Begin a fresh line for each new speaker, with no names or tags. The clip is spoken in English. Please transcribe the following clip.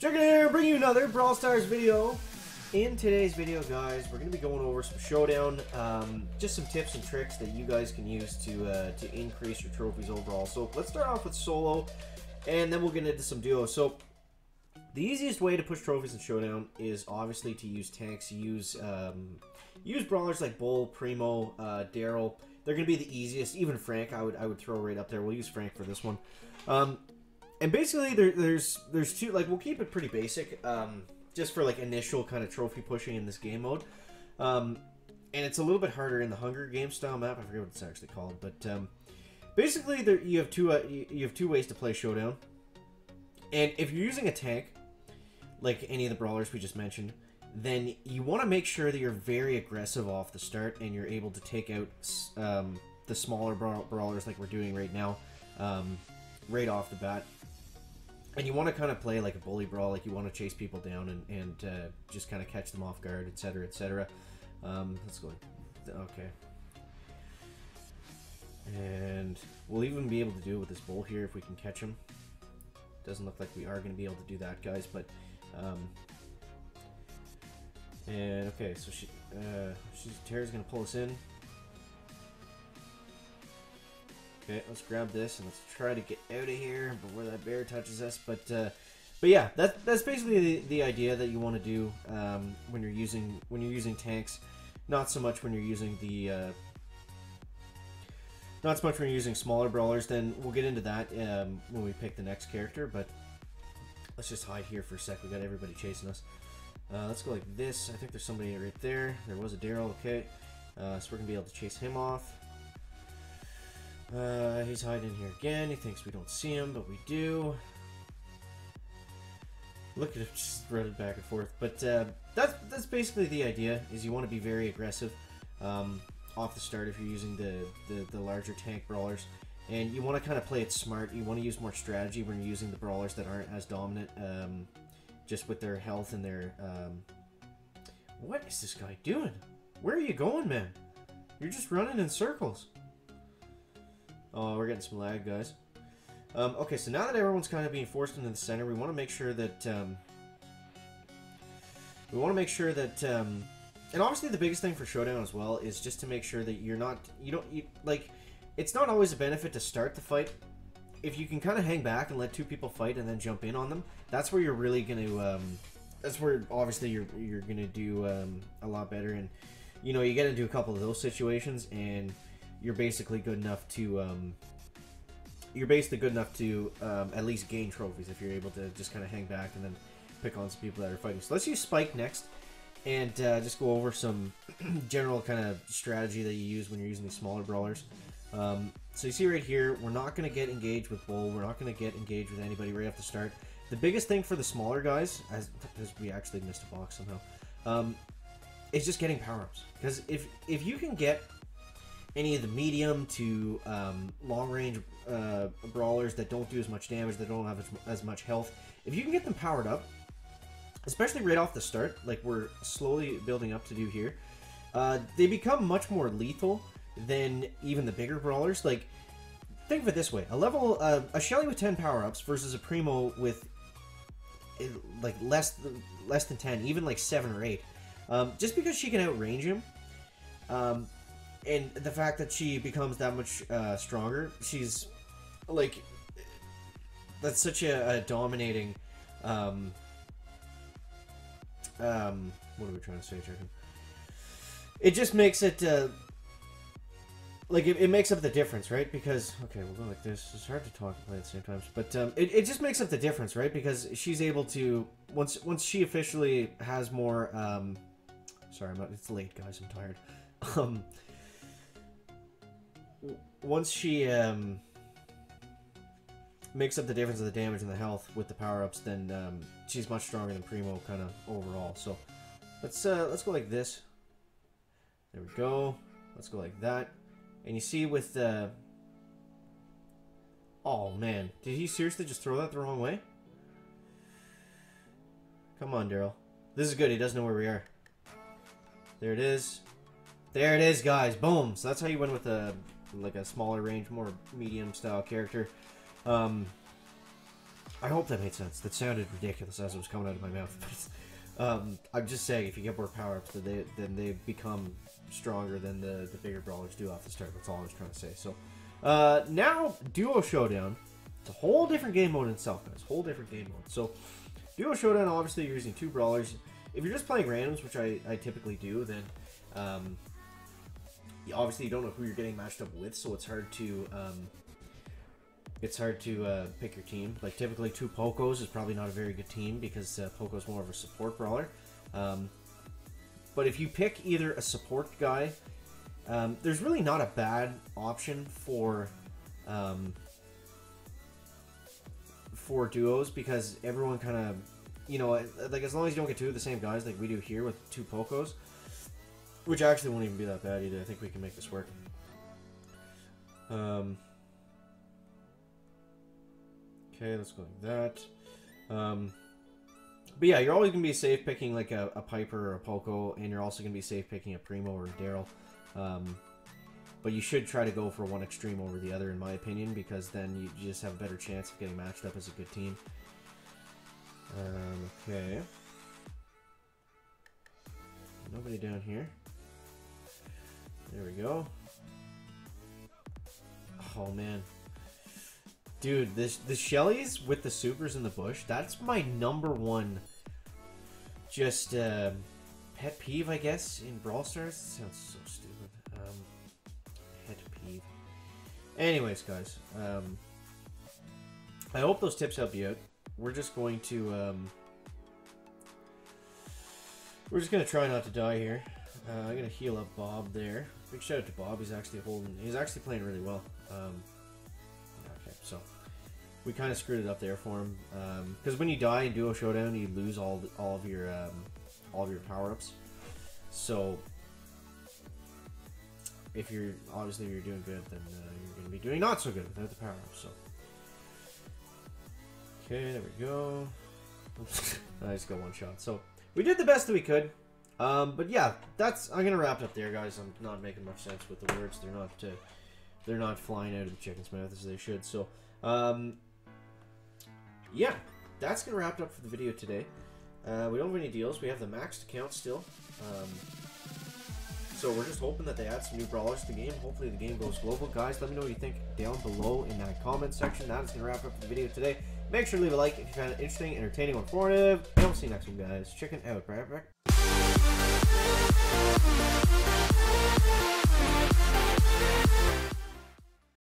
Chicken here, bringing you another Brawl Stars video. In today's video, guys, we're going to be going over some Showdown, just some tips and tricks that you guys can use to increase your trophies overall. So let's start off with solo, and then we'll get into some duo. So the easiest way to push trophies in Showdown is obviously to use tanks. Use brawlers like Bull, Primo, Daryl. They're going to be the easiest. Even Frank, I would throw right up there. We'll use Frank for this one. And basically, there's two, like, we'll keep it pretty basic, just for, like, initial kind of trophy pushing in this game mode. And it's a little bit harder in the Hunger Games style map. I forget what it's actually called, but basically, you have two ways to play Showdown. And if you're using a tank, like any of the brawlers we just mentioned, then you want to make sure that you're very aggressive off the start and you're able to take out the smaller brawlers like we're doing right now, right off the bat. And you want to kind of play like a bully brawl, like you want to chase people down and just kind of catch them off guard, etc., etc. Let's go. Okay. And we'll even be able to do it with this bull here if we can catch him. Doesn't look like we are going to be able to do that, guys, but... and okay, so Tara's going to pull us in. Okay, let's grab this and let's try to get out of here before that bear touches us. But yeah, that's basically the idea that you want to do when you're using tanks. Not so much when you're using smaller brawlers. Then we'll get into that when we pick the next character. But let's just hide here for a sec. We got everybody chasing us. Let's go like this. I think there's somebody right there. There was a Daryl. Okay, so we're gonna be able to chase him off. He's hiding here again. He thinks we don't see him, but we do. Look at him just running back and forth. But that's basically the idea. Is you want to be very aggressive off the start if you're using the larger tank brawlers, and you want to kind of play it smart. You want to use more strategy when you're using the brawlers that aren't as dominant, just with their health and their. What is this guy doing? Where are you going, man? You're just running in circles. Oh, we're getting some lag, guys. Okay, so now that everyone's kind of being forced into the center, we want to make sure that and obviously the biggest thing for Showdown as well is just to make sure that it's not always a benefit to start the fight. If you can kind of hang back and let two people fight and then jump in on them, that's where you're really going to, that's where obviously you're going to do a lot better. And, you know, you get into a couple of those situations and you're basically good enough to at least gain trophies if you're able to just kind of hang back and then pick on some people that are fighting. So let's use Spike next and just go over some general kind of strategy that you use when you're using these smaller brawlers. So you see right here, we're not going to get engaged with Bull. We're not going to get engaged with anybody right off the start. The biggest thing for the smaller guys, as we actually missed a box somehow, is just getting power-ups. Because if you can get any of the medium to long-range brawlers that don't do as much damage, that don't have as much health, if you can get them powered up, especially right off the start, like we're slowly building up to do here, they become much more lethal than even the bigger brawlers. Like, think of it this way: a Shelly with 10 power-ups versus a Primo with like less than 10, even like 7 or 8. Just because she can outrange him. And the fact that she becomes that much stronger, she's like, that's such a dominating, what are we trying to say, Chicken? It just makes it, like, it makes up the difference, right? Because, okay, we'll go like this. It's hard to talk and play at the same time, but it just makes up the difference, right? Because she's able to, once she officially has more, sorry, it's late, guys, I'm tired. Once she makes up the difference of the damage and the health with the power-ups, then she's much stronger than Primo kind of overall. So let's go like this. There we go. Let's go like that. And you see with the... Oh, man. Did he seriously just throw that the wrong way? Come on, Daryl. This is good. He doesn't know where we are. There it is. There it is, guys. Boom. So that's how you win with a... like a smaller range, more medium style character. I hope that made sense. That sounded ridiculous as it was coming out of my mouth. I'm just saying, if you get more power-ups, then they become stronger than the bigger brawlers do off the start. That's all I was trying to say. So, now, Duo-Showdown. It's a whole different game mode in itself, guys. Whole different game mode. So, Duo-Showdown, obviously, you're using 2 brawlers. If you're just playing randoms, which I typically do, then, obviously you don't know who you're getting matched up with, so it's hard to, pick your team. Like, typically 2 Pokos is probably not a very good team because Poco's more of a support brawler. But if you pick either a support guy, there's really not a bad option for duos because everyone kind of, you know, like as long as you don't get 2 of the same guys like we do here with 2 Pokos, which actually won't even be that bad either. I think we can make this work. Okay, let's go like that. But yeah, you're always going to be safe picking like a Piper or a Poco, and you're also going to be safe picking a Primo or a Daryl. But you should try to go for one extreme over the other, in my opinion, because then you just have a better chance of getting matched up as a good team. Okay. Nobody down here. There we go. Oh, man. Dude, the Shellys with the supers in the bush, that's my #1 just pet peeve, I guess, in Brawl Stars. That sounds so stupid. Pet peeve. Anyways, guys, I hope those tips help you out. We're just going to try not to die here. I'm gonna heal up Bob there. Big shout out to Bob. He's actually playing really well. Okay, so we kind of screwed it up there for him because when you die in Duo-Showdown, you lose all of your power-ups. So if you're doing good, then you're going to be doing not so good without the power-ups. So okay, there we go. I just got 1 shot. So we did the best that we could. But yeah, I'm gonna wrap it up there, guys. I'm not making much sense with the words. They're not flying out of the chicken's mouth as they should. So, yeah, that's gonna wrap it up for the video today. We don't have any deals. We have the maxed account still. So we're just hoping that they add some new brawlers to the game. Hopefully the game goes global. Guys, let me know what you think down below in that comment section. That is gonna wrap up the video today. Make sure to leave a like if you found it interesting, entertaining, or informative. And we'll see you next one, guys. Chicken out, right?